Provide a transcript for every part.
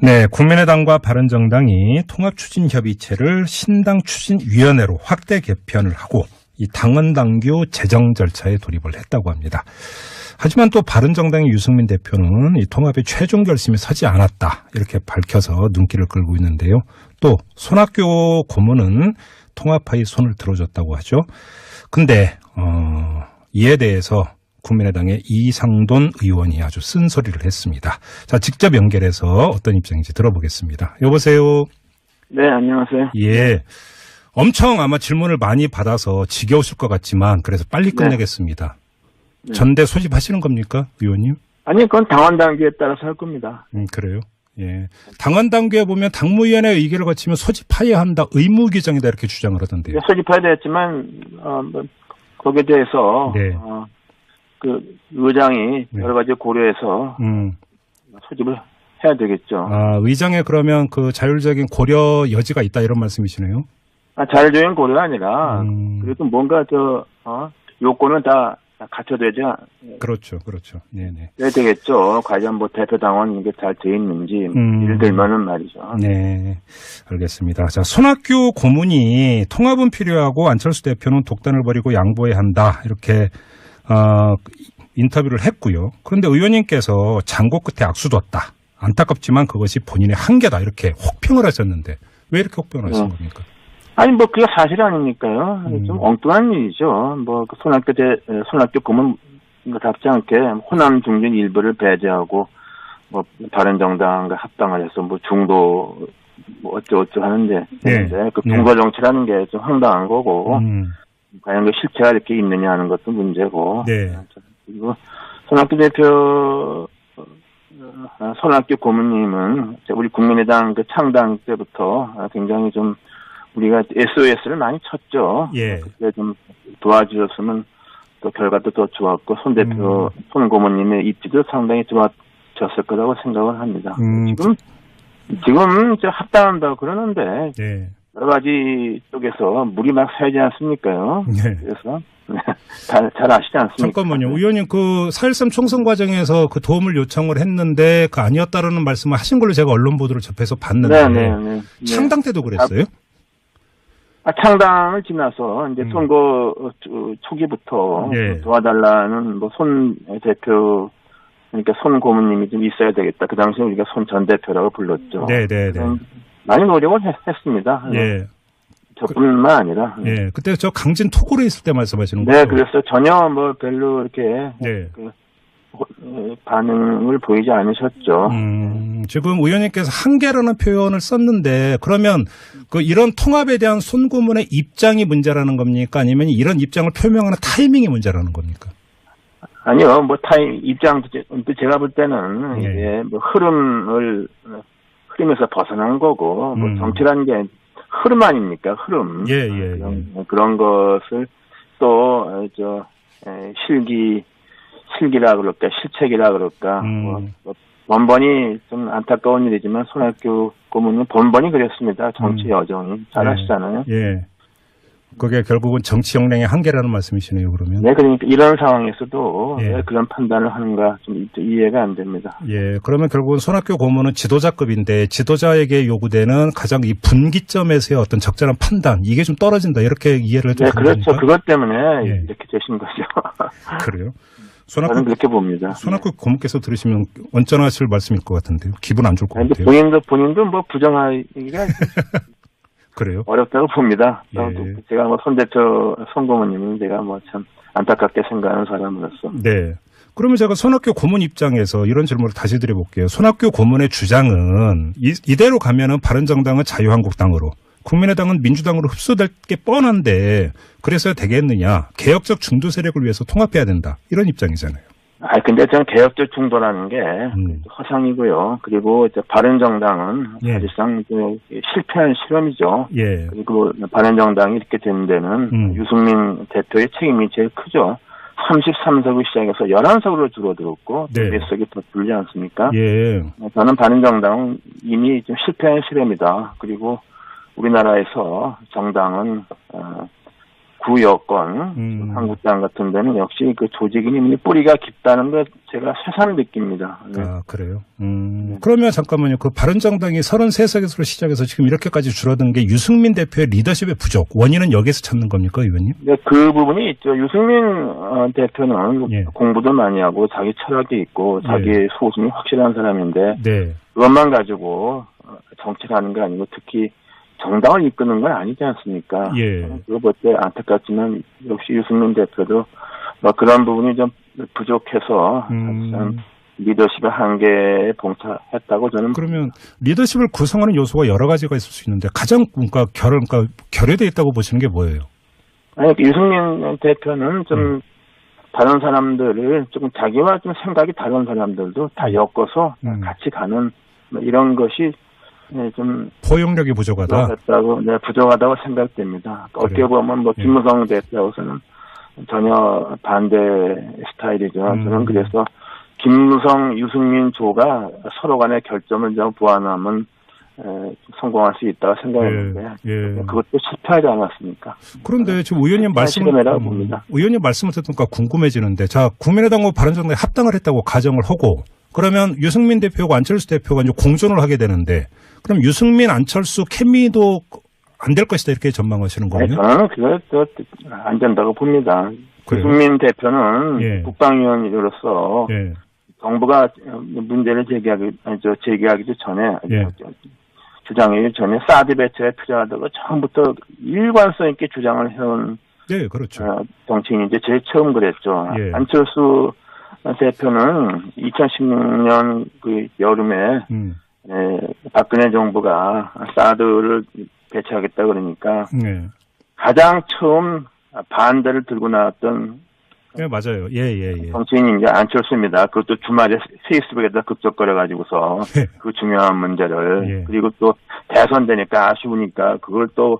네, 국민의당과 바른정당이 통합추진협의체를 신당추진위원회로 확대 개편을 하고 이 당헌당규 제정 절차에 돌입을 했다고 합니다. 하지만 또 바른정당의 유승민 대표는 이 통합의 최종 결심에 서지 않았다 이렇게 밝혀서 눈길을 끌고 있는데요. 또 손학규 고문은 통합하에 손을 들어줬다고 하죠. 근데 이에 대해서 국민의당의 이상돈 의원이 아주 쓴소리를 했습니다. 자, 직접 연결해서 어떤 입장인지 들어보겠습니다. 여보세요. 네, 안녕하세요. 예, 엄청 아마 질문을 많이 받아서 지겨우실 것 같지만 그래서 빨리 끝내겠습니다. 네. 전대 소집하시는 겁니까, 의원님? 아니, 그건 당원 당규에 따라서 할 겁니다. 그래요. 예, 당원 당규에 보면 당무위원회 의결을 거치면 소집해야 한다, 의무 규정이다 이렇게 주장을 하던데요. 소집해야 됐지만 거기에 대해서 네. 그 의장이 네. 여러 가지 고려해서 소집을 해야 되겠죠. 아, 의장에 그러면 그 자율적인 고려 여지가 있다 이런 말씀이시네요. 자율적인 고려가 아니라 그래도 뭔가 요건은 다 갖춰야되지. 그렇죠, 그렇죠. 네네. 해야 되겠죠. 과연 뭐 대표당원 이게 잘 돼 있는지 예를 들면은 말이죠. 네, 알겠습니다. 자, 손학규 고문이 통합은 필요하고 안철수 대표는 독단을 벌이고 양보해야 한다 이렇게 인터뷰를 했고요. 그런데 의원님께서 장고 끝에 악수뒀다. 안타깝지만 그것이 본인의 한계다 이렇게 혹평을 하셨는데 왜 이렇게 혹평을 하신 겁니까? 아니 뭐 그게 사실 아닙니까요? 좀 엉뚱한 일이죠. 뭐 손학규 고문답지 않게 호남 중진 일부를 배제하고 뭐 바른정당과 합당을 해서 뭐 중도 뭐 어쩌고저쩌고 하는데 네. 그 중도 정치라는 게 좀 황당한 거고 과연 그 실체가 이렇게 있느냐 하는 것도 문제고. 네. 그리고 손학규 고문님은 우리 국민의당 그 창당 때부터 굉장히 좀 우리가 SOS를 많이 쳤죠. 예. 그때 좀 도와주셨으면 또 결과도 더 좋았고 손 대표, 손 고문님의 입지도 상당히 좋아졌을 거라고 생각을 합니다. 지금 이제 합당한다고 그러는데 네. 여러 가지 쪽에서 물이 막 새지 않습니까요? 네. 그래서 잘 아시지 않습니까? 잠깐만요. 의원님 그 4.13 총선 과정에서 그 도움을 요청을 했는데 그 아니었다라는 말씀을 하신 걸로 제가 언론 보도를 접해서 봤는데 네. 창당 때도 그랬어요? 창당을 지나서 이제 선거 초기부터 네. 도와달라는 뭐 손 대표 그러니까 손 고문님이 좀 있어야 되겠다. 그 당시에 우리가 손 전 대표라고 불렀죠. 네. 많이 노력을 했습니다. 예. 저뿐만 아니라. 예. 그때 저 강진 토굴에 있을 때 말씀하시는 거죠? 네, 그래서 전혀 뭐 별로 이렇게 네. 반응을 보이지 않으셨죠. 지금 의원님께서 한계라는 표현을 썼는데 그러면 그 이런 통합에 대한 손 고문의 입장이 문제라는 겁니까? 아니면 이런 입장을 표명하는 타이밍이 문제라는 겁니까? 아니요, 뭐 입장도 제가 볼 때는 네. 이게 뭐 흐름에서 벗어난 거고 뭐 정치라는 게 흐름 아닙니까? 흐름. 예. 그런 것을 또 실기라 그럴까, 실책이라 그럴까. 뭐 번번이 좀 안타까운 일이지만 손학규 고문은 번번이 그랬습니다. 정치 여정이 잘 아시잖아요. 예. 그게 결국은 정치 역량의 한계라는 말씀이시네요, 그러면. 네, 그러니까 이런 상황에서도 예. 왜 그런 판단을 하는가 좀 이해가 안 됩니다. 예, 그러면 결국은 손학규 고문은 지도자급인데 지도자에게 요구되는 가장 이 분기점에서의 어떤 적절한 판단 이게 좀 떨어진다 이렇게 이해를 해도 네, 됩니까? 그렇죠. 그것 때문에 예. 이렇게 되신 거죠. 그래요? 저는 그렇게 봅니다. 손학규 고문께서 들으시면 언짢아하실 말씀일 것 같은데요. 기분 안 좋을 것 같아요. 본인도 뭐 부정하기가 그래요? 어렵다고 봅니다. 예. 제가 뭐 손 대표, 손 고문님은 제가 뭐 참 안타깝게 생각하는 사람으로서. 네. 그러면 제가 손학규 고문 입장에서 이런 질문을 다시 드려볼게요. 손학규 고문의 주장은 이대로 가면은 바른정당은 자유한국당으로, 국민의당은 민주당으로 흡수될 게 뻔한데 그래서 되겠느냐? 개혁적 중도 세력을 위해서 통합해야 된다. 이런 입장이잖아요. 근데 저는 개혁적 중도라는 게 허상이고요. 그리고 이제 바른정당은 예. 사실상 실패한 실험이죠. 예. 그리고 바른정당이 이렇게 된 데는 유승민 대표의 책임이 제일 크죠. 33석을 시작해서 11석으로 줄어들었고 네. 몇 석이 더 줄지 않습니까? 예. 저는 바른정당은 이미 좀 실패한 실험이다. 그리고 우리나라에서 정당은 구여권, 한국당 같은 데는 역시 그 조직이 뿌리가 깊다는 걸 제가 새삼 느낍니다. 네. 아, 그래요? 그러면 잠깐만요. 그 바른정당이 33석에서 시작해서 지금 이렇게까지 줄어든 게 유승민 대표의 리더십의 부족. 원인은 여기서 찾는 겁니까, 의원님? 네, 그 부분이 있죠. 유승민 대표는 예. 공부도 많이 하고 자기 철학이 있고 자기 예. 소신이 확실한 사람인데 네. 그것만 가지고 정치를 하는 게 아니고 특히 정당을 이끄는 건 아니지 않습니까? 예. 그거 볼 때 안타깝지만 역시 유승민 대표도 뭐 그런 부분이 좀 부족해서 리더십의 한계에 봉착했다고 저는. 그러면 리더십을 구성하는 요소가 여러 가지가 있을 수 있는데 가장 그러니까 결여되어 있다고 보시는 게 뭐예요? 아니, 유승민 대표는 좀 다른 사람들을 조금 자기와 좀 생각이 다른 사람들도 다 엮어서 같이 가는 뭐 이런 것이 좀 포용력이 부족하다. 부족하다고 생각됩니다. 어떻게 보면 뭐 김무성 대표하고서는 전혀 반대 스타일이죠. 저는 그래서 김무성, 유승민 조가 서로 간의 결점을 좀 보완하면 성공할 수 있다고 생각했는데 그것도 실패하지 않았습니까? 그런데 지금 의원님 말씀을 듣니까 궁금해지는데, 자, 국민의당과 바른정당이 합당을 했다고 가정을 하고, 그러면 유승민 대표하고 안철수 대표가 이제 공존을 하게 되는데, 그럼 유승민, 안철수 케미도 안 될 것이다 이렇게 전망하시는 거예요? 저는 그것도 안 된다고 봅니다. 유승민 대표는 국방위원으로서 정부가 문제를 제기하기도 전에 주장하기 전에 사드 배치가 필요하다고 처음부터 일관성 있게 주장을 해온 그렇죠. 정치인인데 제일 처음 그랬죠. 안철수 대표는 2016년 그 여름에 박근혜 정부가 사드를 배치하겠다 그러니까 가장 처음 반대를 들고 나왔던 맞아요. 정치인이 이제 안철수입니다. 그것도 주말에 페이스북에다 급적거려가지고서 그 중요한 문제를 그리고 또 대선 되니까 아쉬우니까 그걸 또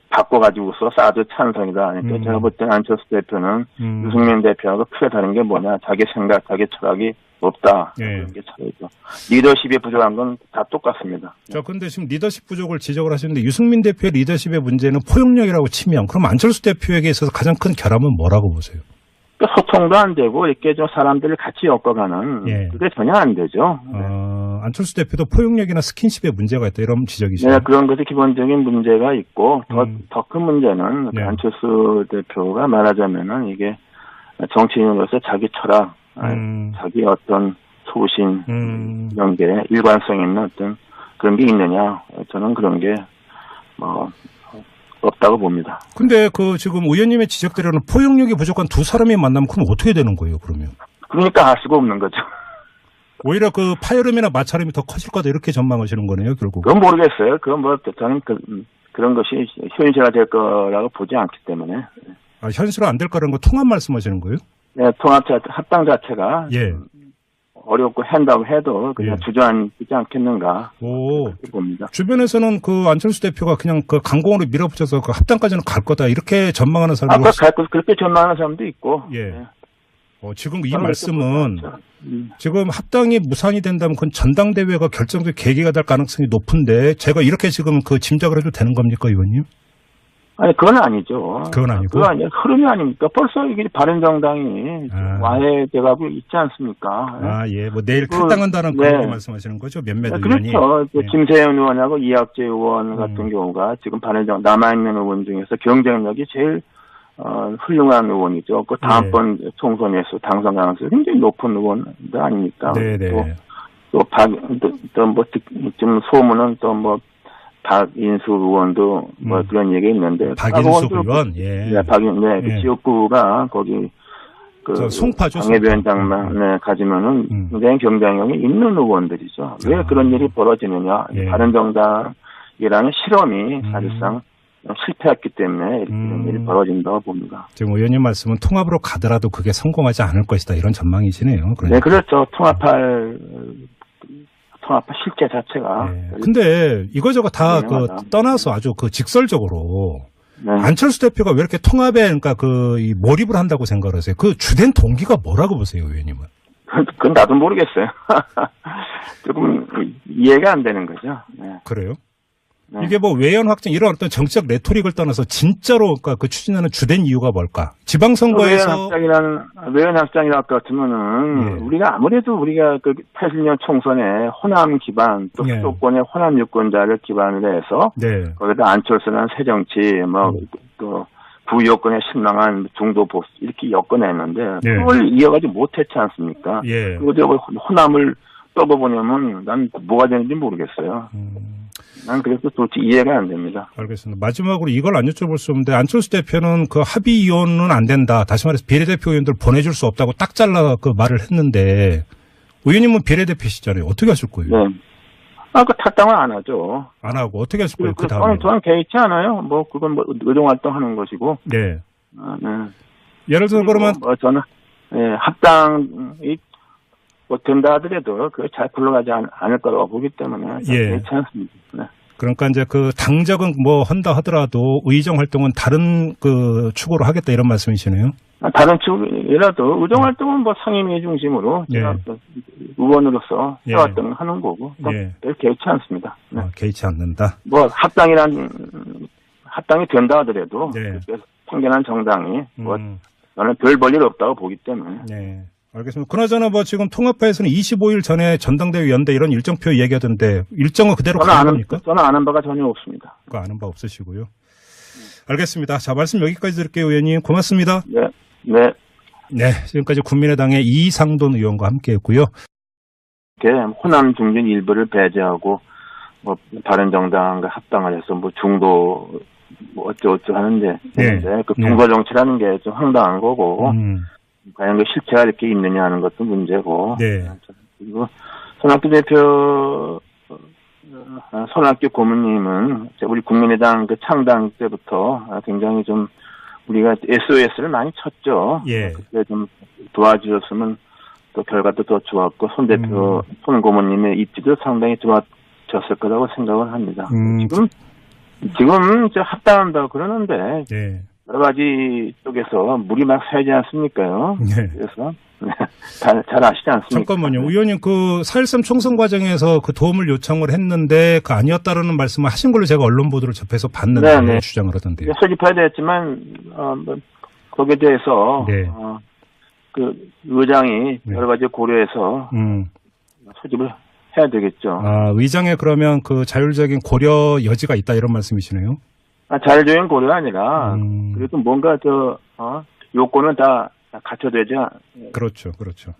바꿔가지고서 사드 찬성이다. 그러니까 제가 볼 때는 안철수 대표는 유승민 대표하고 크게 다른 게 뭐냐. 자기 생각, 자기 철학이 없다. 그런 게 차이죠. 리더십이 부족한 건 다 똑같습니다. 자, 근데 지금 리더십 부족을 지적을 하시는데 유승민 대표의 리더십의 문제는 포용력이라고 치면 그럼 안철수 대표에게 있어서 가장 큰 결함은 뭐라고 보세요? 소통도 안 되고 이렇게 좀 사람들을 같이 엮어가는 그게 전혀 안 되죠. 안철수 대표도 포용력이나 스킨십에 문제가 있다 이런 지적이시죠? 네, 그런 것이 기본적인 문제가 있고 더 큰 문제는 안철수 대표가 말하자면은 이게 정치인으로서 자기 철학, 자기 어떤 소신 이런 게 일관성 있는 어떤 그런 게 있느냐? 저는 그런 게 뭐 없다고 봅니다. 근데 그 지금 의원님의 지적대로는 포용력이 부족한 두 사람이 만나면 그럼 어떻게 되는 거예요, 그러면? 그러니까 알 수가 없는 거죠. 오히려 그 파열음이나 마찰음이 더 커질 거다 이렇게 전망하시는 거네요, 결국. 그건 모르겠어요. 그건 뭐 저는 그런 것이 현실화 될 거라고 보지 않기 때문에. 현실화 안 될 거라는 거 통합 말씀하시는 거예요? 네, 합당 자체가 어렵고 한다고 해도 그냥 주저앉지 않겠는가 봅니다. 주변에서는 그 안철수 대표가 그냥 그 강공으로 밀어붙여서 그 합당까지는 갈 거다 이렇게 전망하는 사람도 그렇게 전망하는 사람도 있고. 지금 이 말씀은 지금 합당이 무산이 된다면 그건 전당대회가 결정적 계기가 될 가능성이 높은데 제가 이렇게 지금 그 짐작을 해도 되는 겁니까, 의원님? 아니, 그건 아니죠. 그건 아니고. 그건 아니에요. 흐름이 아닙니까? 벌써 이게 바른정당이 와해돼가고 있지 않습니까? 뭐 내일 탈당한다는 그런 말씀하시는 거죠? 몇몇 의원이. 그렇죠. 김세현 의원하고 이학재 의원 같은 경우가 지금 바른정당 남아있는 의원 중에서 경쟁력이 제일 훌륭한 의원이죠. 그 다음번 총선에서 당선 가능성이 굉장히 높은 의원들 아닙니까? 좀 소문은 박인수 의원도 그런 얘기 있는데. 박인수 의원? 그 지역구가 거기 송파죠. 당협위원장만 가지면은 굉장히 경쟁력이 있는 의원들이죠. 왜 그런 일이 벌어지느냐? 바른정당이라는 실험이 사실상 실패했기 때문에 이런 일이 벌어진다고 봅니다. 지금 의원님 말씀은 통합으로 가더라도 그게 성공하지 않을 것이다 이런 전망이시네요. 그러니까. 네, 그렇죠. 통합할 실제 자체가. 근데 이거저거 다 떠나서 아주 직설적으로 안철수 대표가 왜 이렇게 통합에 그러니까 이 몰입을 한다고 생각을 하세요? 그 주된 동기가 뭐라고 보세요, 의원님은? 그건 나도 모르겠어요. 조금 이해가 안 되는 거죠. 그래요? 네. 이게 뭐 외연 확장 이런 어떤 정치적 레토릭을 떠나서 진짜로 그러니까 그 추진하는 주된 이유가 뭘까? 지방선거에서 외연 확장이라 같으면은 예. 우리가 아무래도 우리가 그 80년 총선에 호남 기반 또 예. 수도권의 호남 유권자를 기반으로 해서 네. 거기다 안철수라는 새 정치 또 구여권에 신랑한 중도 보수 이렇게 엮어냈는데 예. 그걸 이어가지 못했지 않습니까? 예. 그리고 호남을 떠보보냐면 난 뭐가 되는지 모르겠어요. 난 그래서 도대체 이해가 안 됩니다. 알겠습니다. 마지막으로 이걸 안 여쭤볼 수 없는데 안철수 대표는 그 합의 이혼은 안 된다. 다시 말해서 비례대표 의원들 보내줄 수 없다고 딱 잘라 그 말을 했는데 의원님은 비례대표시잖아요. 어떻게 하실 거예요? 네. 그 탈당은 안 하죠. 안 하고 어떻게 하실 거예요? 그 다음에. 저는 개의치 않아요. 뭐 그건 뭐 의정활동 하는 것이고. 네. 네. 예를 들어 그러면 저는 합당이 뭐 된다 하더라도 그게 잘 굴러가지 않을 거라고 보기 때문에 개의치 않습니다. 네. 그러니까 이제 그 당적은 뭐 한다 하더라도 의정 활동은 다른 그 축으로 하겠다 이런 말씀이시네요. 다른 축이라도 의정 활동은 뭐 상임위 중심으로 제가 의원으로서 해왔던 하는 거고 별 개의치 않습니다. 네. 개의치 않는다. 뭐 합당이 된다 하더라도 통견한 정당이 뭐 저는 별 볼일 없다고 보기 때문에. 네. 알겠습니다. 그나저나 뭐 지금 통합파에서는 25일 전에 전당대회 연대 이런 일정표 얘기하던데 일정은 그대로 가는 겁니까? 저는 아는 바가 전혀 없습니다. 그거 아는 바 없으시고요. 알겠습니다. 자, 말씀 여기까지 드릴게요, 의원님. 고맙습니다. 네. 네. 네. 지금까지 국민의당의 이상돈 의원과 함께 했고요. 호남 중진 일부를 배제하고 뭐 바른정당과 합당을 해서 뭐 중도 뭐 어쩌고저쩌고 하는데 그 중도 정치라는 게 좀 황당한 거고 과연 그 실체가 이렇게 있느냐 하는 것도 문제고. 그리고 손학규 대표, 손학규 고문님은 우리 국민의당 그 창당 때부터 굉장히 좀 우리가 SOS를 많이 쳤죠. 그때 좀 도와주셨으면 또 결과도 더 좋았고 손 대표, 손 고문님의 입지도 상당히 좋아졌을 거라고 생각을 합니다. 지금 이제 합당한다고 그러는데. 여러 가지 쪽에서 물이 막 새지 않습니까요? 그래서 잘 아시지 않습니까? 잠깐만요. 의원님 그 4.13 총선 과정에서 그 도움을 요청을 했는데 그 아니었다라는 말씀을 하신 걸로 제가 언론 보도를 접해서 봤는데 주장을 하던데요. 소집해야 됐지만 뭐 거기에 대해서 그 의장이 여러 가지 고려해서 소집을 해야 되겠죠. 의장에 그러면 그 자율적인 고려 여지가 있다 이런 말씀이시네요? 자율적인 고려가 아니라 그래도 뭔가 요건은 다 갖춰되지 그렇죠.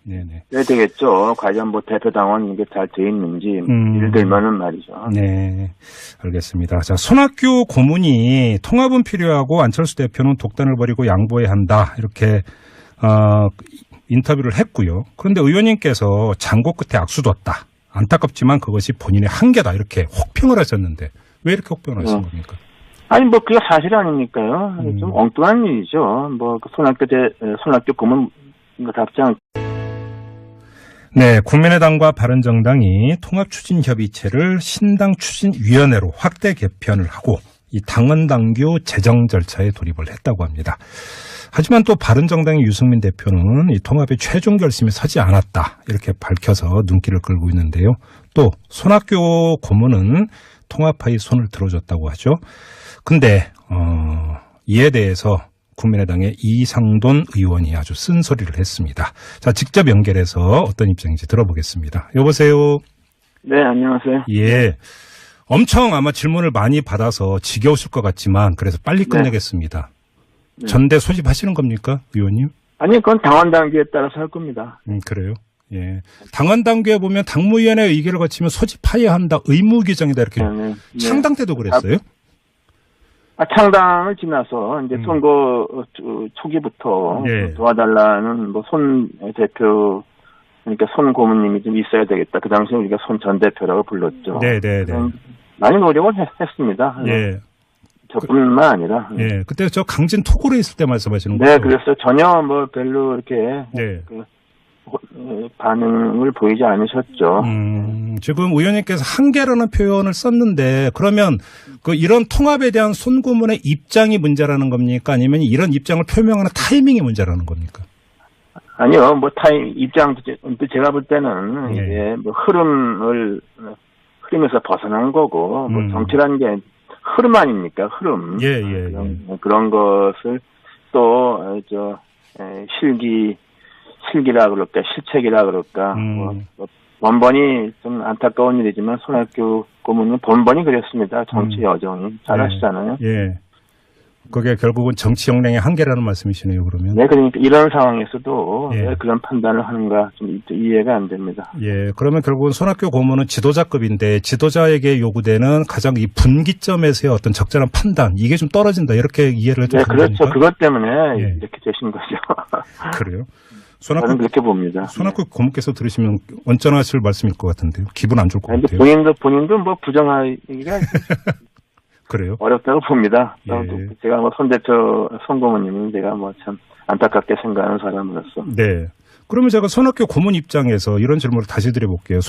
네네. 그래야 되겠죠. 과연 뭐 대표 당원 이게 잘 돼 있는지 예를 들면은 말이죠. 네, 알겠습니다. 자, 손학규 고문이 통합은 필요하고 안철수 대표는 독단을 벌이고 양보해야 한다 이렇게 인터뷰를 했고요. 그런데 의원님께서 장고 끝에 악수뒀다. 안타깝지만 그것이 본인의 한계다 이렇게 혹평을 하셨는데 왜 이렇게 혹평을 하신 겁니까? 아니, 뭐, 그게 사실 아닙니까요? 좀 엉뚱한 일이죠. 뭐, 손학규 고문답지 않게. 네, 국민의당과 바른정당이 통합추진협의체를 신당추진위원회로 확대 개편을 하고 이 당헌당규 제정 절차에 돌입을 했다고 합니다. 하지만 또 바른정당의 유승민 대표는 이 통합의 최종 결심에 서지 않았다 이렇게 밝혀서 눈길을 끌고 있는데요. 또 손학규 고문은 통합파의 손을 들어줬다고 하죠. 근데 이에 대해서 국민의당의 이상돈 의원이 아주 쓴소리를 했습니다. 자, 직접 연결해서 어떤 입장인지 들어보겠습니다. 여보세요. 네, 안녕하세요. 예, 엄청 아마 질문을 많이 받아서 지겨우실 것 같지만 그래서 빨리 끝내겠습니다. 전대 소집하시는 겁니까, 의원님? 아니, 그건 당원 단계에 따라서 할 겁니다. 그래요? 예. 당원 단계에 보면 당무위원회 의결을 거치면 소집하여야 한다, 의무 규정이다 이렇게. 창당 때도 그랬어요? 창당을 지나서 이제 선거 초기부터 도와달라는 뭐 손 대표 그러니까 손 고문님이 좀 있어야 되겠다. 그 당시에 우리가 손 전 대표라고 불렀죠. 많이 노력을 했습니다. 저뿐만 아니라. 그때 저 강진 토굴에 있을 때 말씀하시는 거죠? 네, 그래서 전혀 뭐 별로 이렇게 반응을 보이지 않으셨죠. 지금 의원님께서 한계라는 표현을 썼는데 그러면 그 이런 통합에 대한 손 고문의 입장이 문제라는 겁니까? 아니면 이런 입장을 표명하는 타이밍이 문제라는 겁니까? 아니요, 뭐 입장도 제가 볼 때는 이게 뭐 흐름에서 벗어난 거고 뭐 정치라는 게 흐름 아닙니까? 흐름. 예. 그런 것을 또 실기라 그럴까, 실책이라 그럴까. 뭐 번번이 좀 안타까운 일이지만 손학규 고문은 번번이 그랬습니다. 정치 여정이. 잘 아시잖아요. 예. 그게 결국은 정치 역량의 한계라는 말씀이시네요, 그러면. 네, 그러니까 이런 상황에서도 예. 왜 그런 판단을 하는가 좀 이해가 안 됩니다. 예. 그러면 결국은 손학규 고문은 지도자급인데 지도자에게 요구되는 가장 이 분기점에서의 어떤 적절한 판단, 이게 좀 떨어진다. 이렇게 이해를 해도 네, 됩니까? 그렇죠. 그것 때문에 예. 이렇게 되신 거죠. 그래요? 저는 그렇게 봅니다. 손학규 고문께서 들으시면 언짢아하실 말씀일 것 같은데요. 기분 안 좋을 것 근데 같아요. 본인도 뭐 부정하기가 그래요? 어렵다고 봅니다. 예. 제가 뭐 손대표 송고모님은 제가 뭐 참 안타깝게 생각하는 사람으로서. 네. 그러면 제가 손학규 고문 입장에서 이런 질문을 다시 드려볼게요.